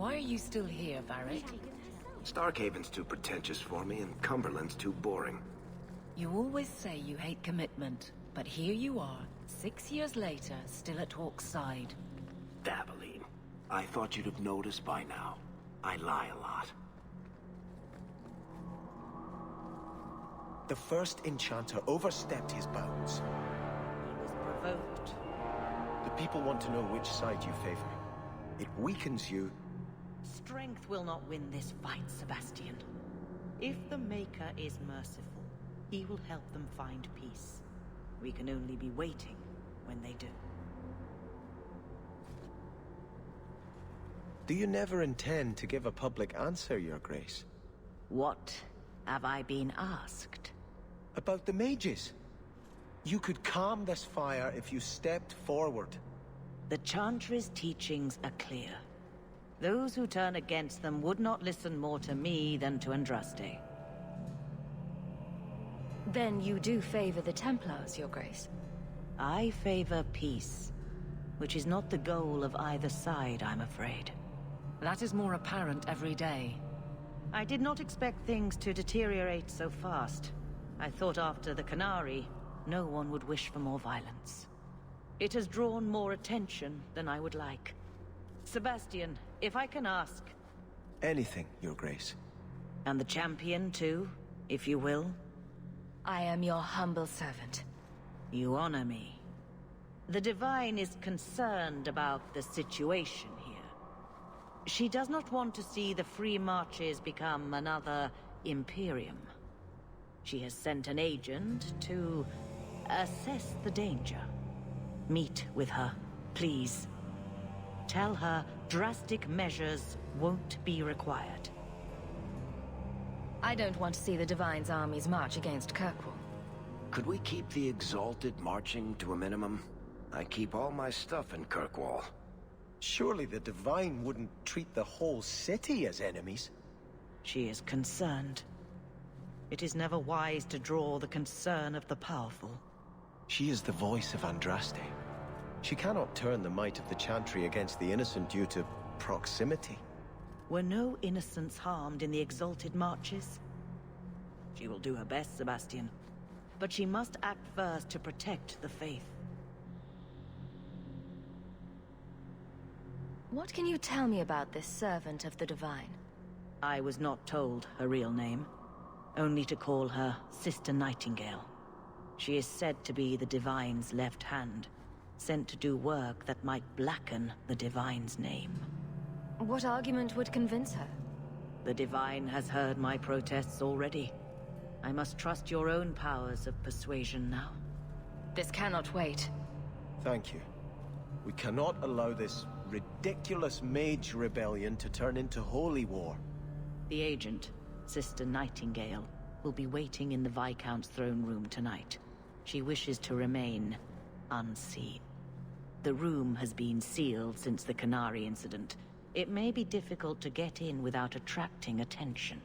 Why are you still here, Varric? Starkhaven's too pretentious for me, and Cumberland's too boring. You always say you hate commitment, but here you are, 6 years later, still at Hawke's side. Dabbling. I thought you'd have noticed by now. I lie a lot. The first enchanter overstepped his bounds. He was provoked. The people want to know which side you favor. It weakens you. Strength will not win this fight, Sebastian. If the Maker is merciful, he will help them find peace. We can only be waiting when they do. Do you never intend to give a public answer, Your Grace? What have I been asked? About the mages. You could calm this fire if you stepped forward. The Chantry's teachings are clear. Those who turn against them would not listen more to me than to Andraste. Then you do favor the Templars, Your Grace? I favor peace, which is not the goal of either side, I'm afraid. That is more apparent every day. I did not expect things to deteriorate so fast. I thought after the Canary, no one would wish for more violence. It has drawn more attention than I would like. Sebastian, if I can ask... Anything, Your Grace. And the champion, too, if you will? I am your humble servant. You honor me. The Divine is concerned about the situation here. She does not want to see the Free Marches become another Imperium. She has sent an agent to assess the danger. Meet with her, please. Tell her drastic measures won't be required. I don't want to see the Divine's armies march against Kirkwall. Could we keep the Exalted marching to a minimum? I keep all my stuff in Kirkwall. Surely the Divine wouldn't treat the whole city as enemies. She is concerned. It is never wise to draw the concern of the powerful. She is the voice of Andraste. She cannot turn the might of the Chantry against the innocent due to proximity. Were no innocents harmed in the Exalted marches? She will do her best, Sebastian. But she must act first to protect the faith. What can you tell me about this servant of the Divine? I was not told her real name. Only to call her Sister Nightingale. She is said to be the Divine's left hand, sent to do work that might blacken the Divine's name. What argument would convince her? The Divine has heard my protests already. I must trust your own powers of persuasion now. This cannot wait. Thank you. We cannot allow this ridiculous mage rebellion to turn into holy war. The agent, Sister Nightingale, will be waiting in the Viscount's throne room tonight. She wishes to remain unseen. The room has been sealed since the Canary incident. It may be difficult to get in without attracting attention.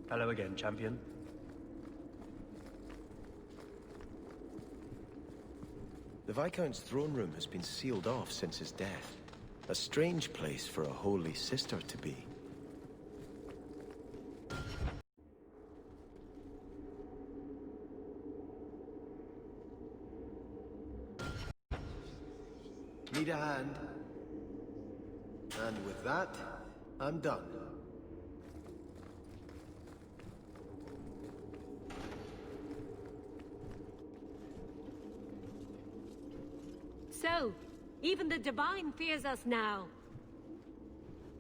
Hello again, champion. The Viscount's throne room has been sealed off since his death. A strange place for a holy sister to be. Need a hand? And with that, I'm done. So, even the Divine fears us now.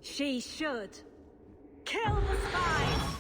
She should. Kill the spies!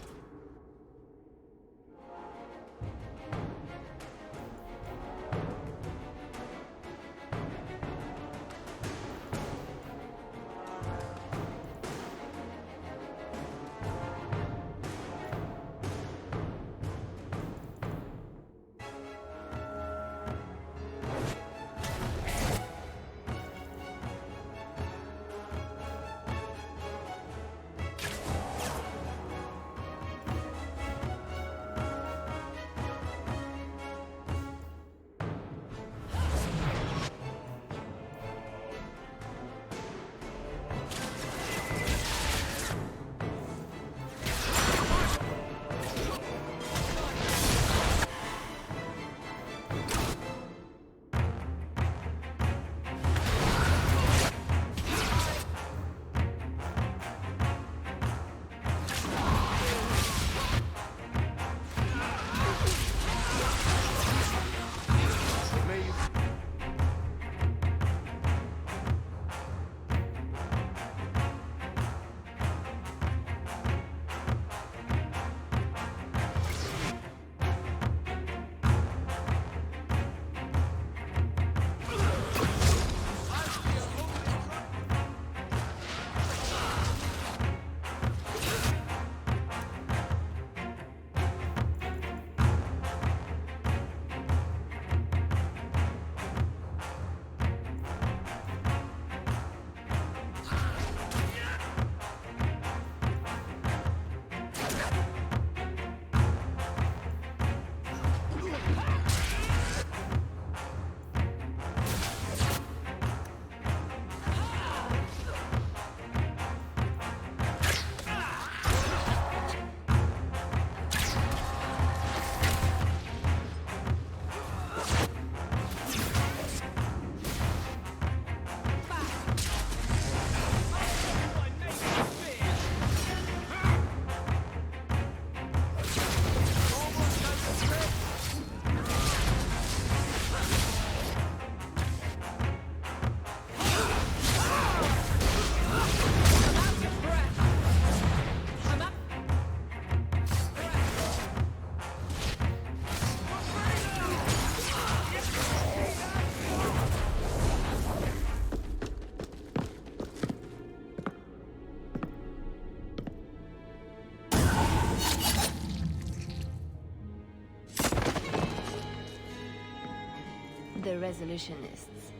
The Resolutionists.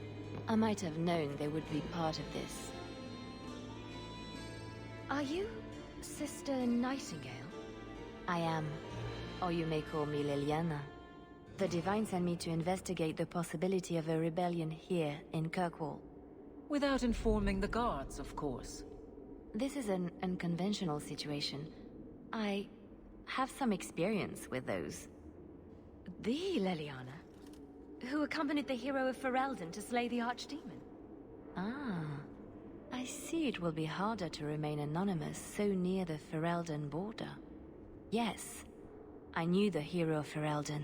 I might have known they would be part of this. Are you Sister Nightingale? I am. Or you may call me Liliana. The Divine sent me to investigate the possibility of a rebellion here in Kirkwall. Without informing the guards, of course. This is an unconventional situation. I have some experience with those. The Liliana? Who accompanied the hero of Ferelden to slay the Archdemon? Ah. I see it will be harder to remain anonymous so near the Ferelden border. Yes, I knew the hero of Ferelden.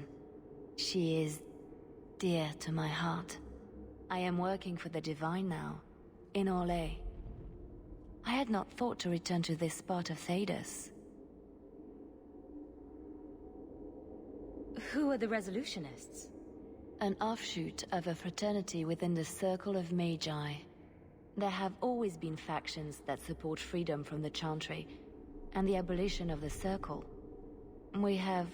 She is dear to my heart. I am working for the Divine now, in Orlais. I had not thought to return to this part of Thedas. Who are the Resolutionists? An offshoot of a fraternity within the Circle of Magi. There have always been factions that support freedom from the Chantry, and the abolition of the Circle. We have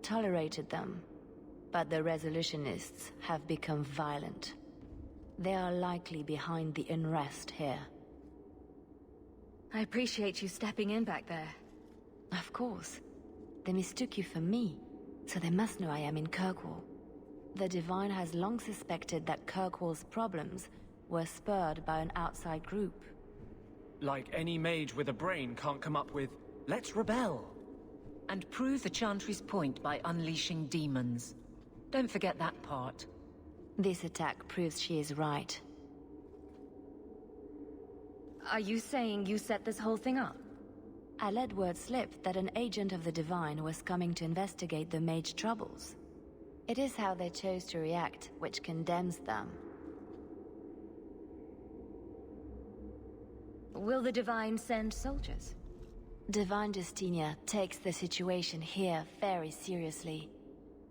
tolerated them, but the Resolutionists have become violent. They are likely behind the unrest here. I appreciate you stepping in back there. Of course. They mistook you for me, so they must know I am in Kirkwall. The Divine has long suspected that Kirkwall's problems were spurred by an outside group. Like any mage with a brain can't come up with, let's rebel. And prove the Chantry's point by unleashing demons. Don't forget that part. This attack proves she is right. Are you saying you set this whole thing up? I let word slip that an agent of the Divine was coming to investigate the mage troubles. It is how they chose to react which condemns them. Will the Divine send soldiers? Divine Justinia takes the situation here very seriously.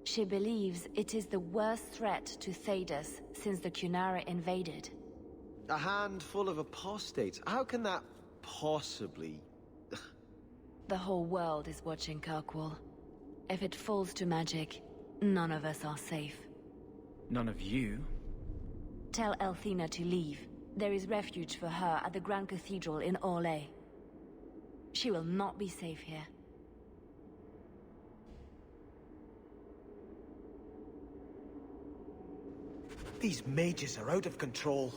She believes it is the worst threat to Thedas since the Cunara invaded. A handful of apostates? How can that possibly... The whole world is watching Kirkwall. If it falls to magic, none of us are safe. None of you? Tell Elthina to leave. There is refuge for her at the Grand Cathedral in Orlais. She will not be safe here. These mages are out of control.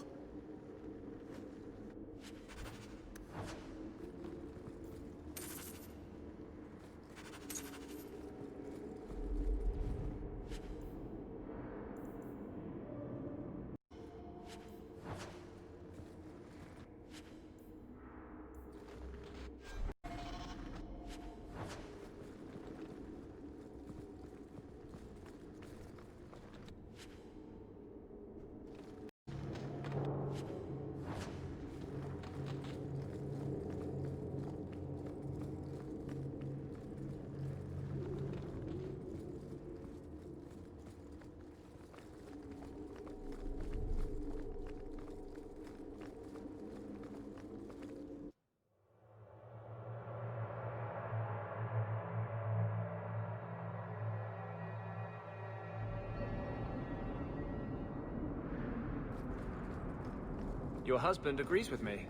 Your husband agrees with me.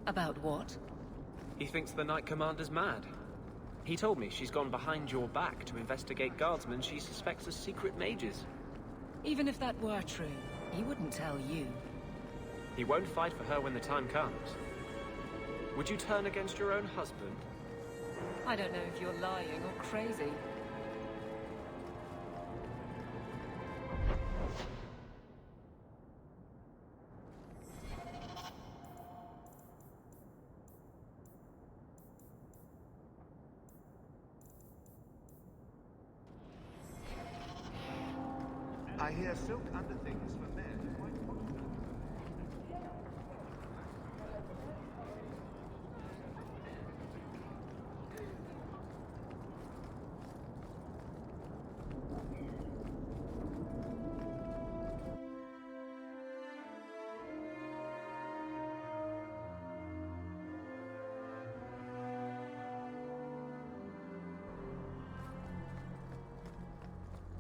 About what? He thinks the Knight Commander's mad. He told me she's gone behind your back to investigate guardsmen she suspects as secret mages. Even if that were true, he wouldn't tell you. He won't fight for her when the time comes. Would you turn against your own husband? I don't know if you're lying or crazy. I hear silk underthings for men are quite popular.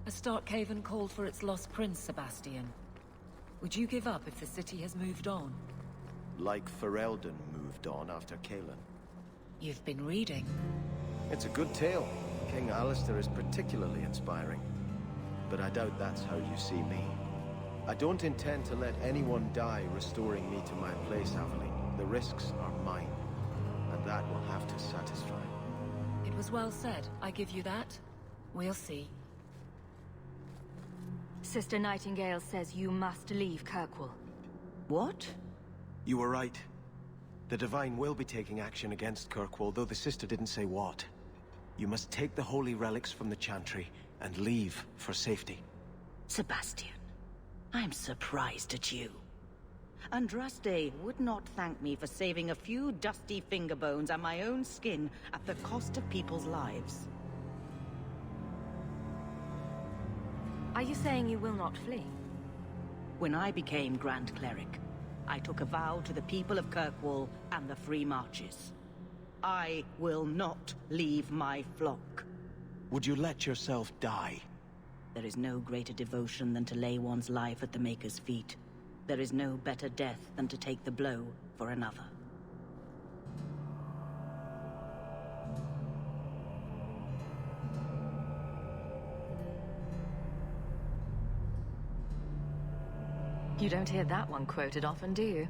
A Starkhaven called for its lost prince, Sebastian. Would you give up if the city has moved on? Like Ferelden moved on after Kalen. You've been reading. It's a good tale. King Alistair is particularly inspiring. But I doubt that's how you see me. I don't intend to let anyone die restoring me to my place, Aveline. The risks are mine, and that will have to satisfy. It was well said. I give you that. We'll see. Sister Nightingale says you must leave Kirkwall. What? You were right. The Divine will be taking action against Kirkwall, though the sister didn't say what. You must take the holy relics from the Chantry and leave for safety. Sebastian, I'm surprised at you. Andraste would not thank me for saving a few dusty finger bones and my own skin at the cost of people's lives. Are you saying you will not flee? When I became Grand Cleric, I took a vow to the people of Kirkwall and the Free Marches. I will not leave my flock. Would you let yourself die? There is no greater devotion than to lay one's life at the Maker's feet. There is no better death than to take the blow for another. You don't hear that one quoted often, do you?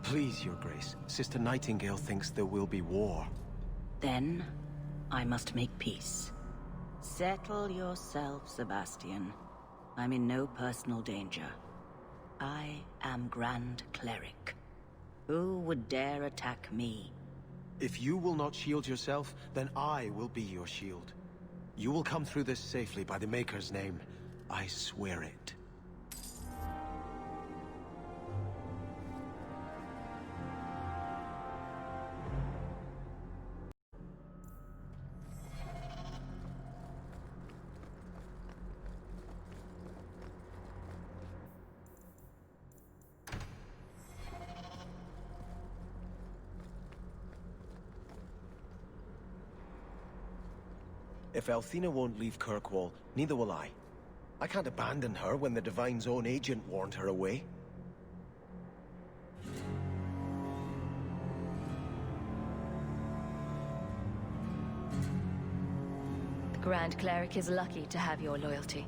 Please, Your Grace. Sister Nightingale thinks there will be war. Then, I must make peace. Settle yourself, Sebastian. I'm in no personal danger. I am Grand Cleric. Who would dare attack me? If you will not shield yourself, then I will be your shield. You will come through this safely by the Maker's name. I swear it. If Althena won't leave Kirkwall, neither will I. I can't abandon her when the Divine's own agent warned her away. The Grand Cleric is lucky to have your loyalty.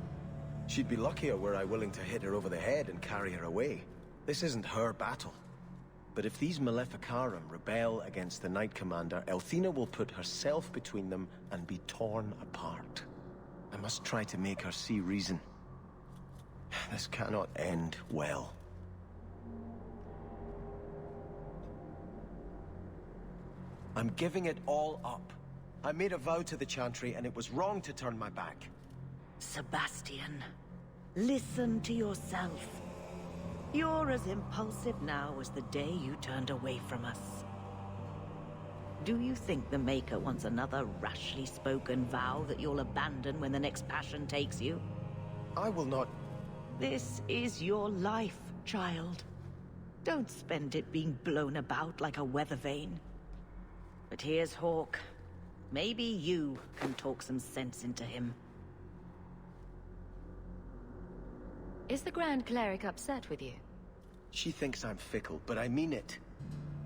She'd be luckier were I willing to hit her over the head and carry her away. This isn't her battle. But if these Maleficarum rebel against the Knight Commander, Althena will put herself between them and be torn apart. I must try to make her see reason. This cannot end well. I'm giving it all up. I made a vow to the Chantry, and it was wrong to turn my back. Sebastian, listen to yourself. You're as impulsive now as the day you turned away from us. Do you think the Maker wants another rashly spoken vow that you'll abandon when the next passion takes you? I will not... This is your life, child. Don't spend it being blown about like a weather vane. But here's Hawke. Maybe you can talk some sense into him. Is the Grand Cleric upset with you? She thinks I'm fickle, but I mean it.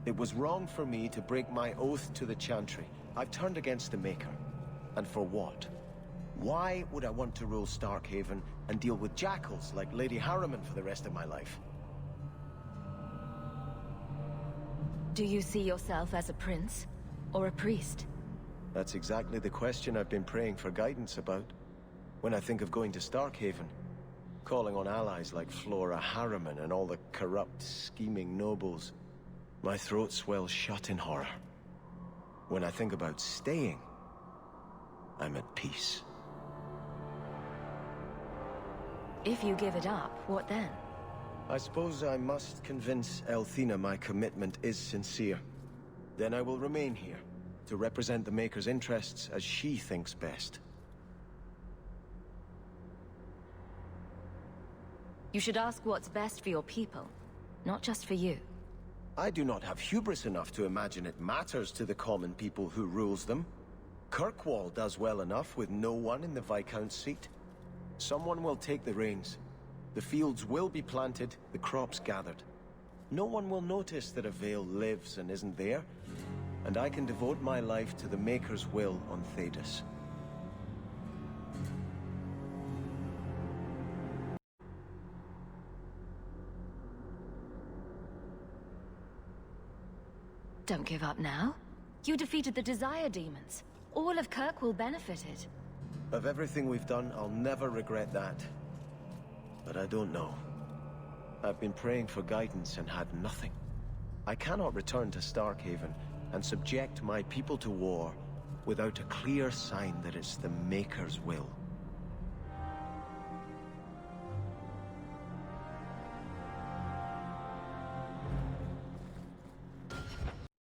It was wrong for me to break my oath to the Chantry. I've turned against the Maker. And for what? Why would I want to rule Starkhaven and deal with jackals like Lady Harriman for the rest of my life? Do you see yourself as a prince? Or a priest? That's exactly the question I've been praying for guidance about. When I think of going to Starkhaven, calling on allies like Flora Harriman and all the corrupt, scheming nobles, my throat swells shut in horror. When I think about staying, I'm at peace. If you give it up, what then? I suppose I must convince Althena my commitment is sincere. Then I will remain here, to represent the Maker's interests as she thinks best. You should ask what's best for your people, not just for you. I do not have hubris enough to imagine it matters to the common people who rules them. Kirkwall does well enough with no one in the Viscount's seat. Someone will take the reins. The fields will be planted, the crops gathered. No one will notice that a Vale lives and isn't there, and I can devote my life to the Maker's will on Thedas. Don't give up now. You defeated the Desire Demons. All of Kirkwall benefited. Of everything we've done, I'll never regret that. But I don't know. I've been praying for guidance and had nothing. I cannot return to Starkhaven and subject my people to war without a clear sign that it's the Maker's will.